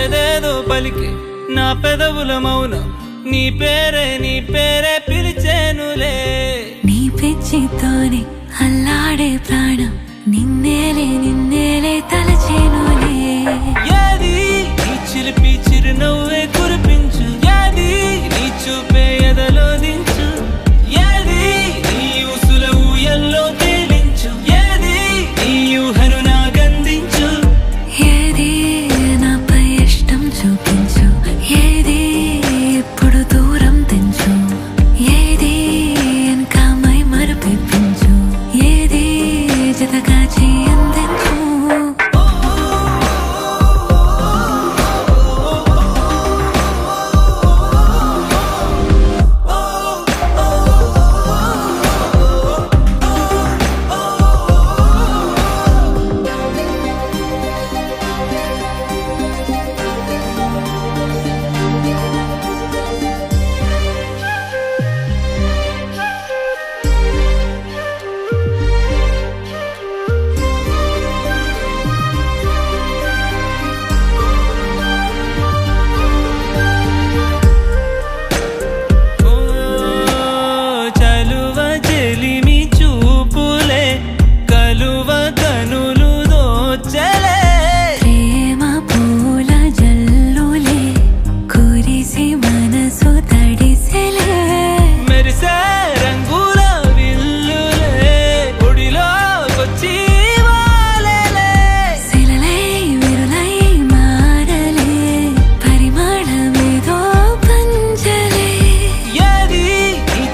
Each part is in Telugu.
ఏదేదో పలికి నా పెదవుల మౌనం నీ పేరే పిలిచేనులే. నీ పిచ్చితోనే అల్లాడే ప్రాణం నిన్నేలే తలచేనులే. ఏది నీ చిలిపి చిరునవ్వే కురిపించు, ఏది నీ చూపే ఎదలో దించు, ఏది నీ ఊసుల ఊయల్లో తేలించు, ఏది నీ ఊహను నాగందించు. ఏది నాపై ఇష్టం చూపించు, ఏది ఇప్పుడు దూరం తెంచు, ఏది ఇంకా మై మరుపించు, ఏది జతగా చేయందించు.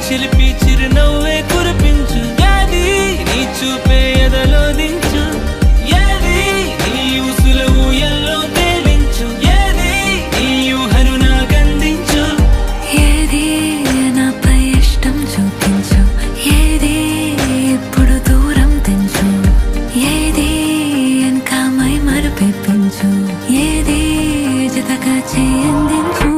చిలిపి చిరునవ్వే కురిపించు, ఏది నీ చూపే ఎదలో దించు, ఏది నీ ఊసుల ఊయల్లో తేలించు, ఏది నీ ఊహను నాగందించు. ఏది నాపై ఇష్టం చూపించు, ఏది ఇప్పుడు దూరం తెంచు, ఏది ఇంకా మై మరుపించు, ఏది జతగా చేయందించు.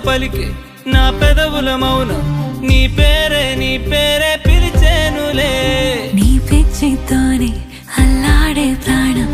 పలికి నా పెదవుల మౌనం నీ పేరే పిలిచేనులే. నీ పిచ్చితోనే అల్లాడే ప్రాణం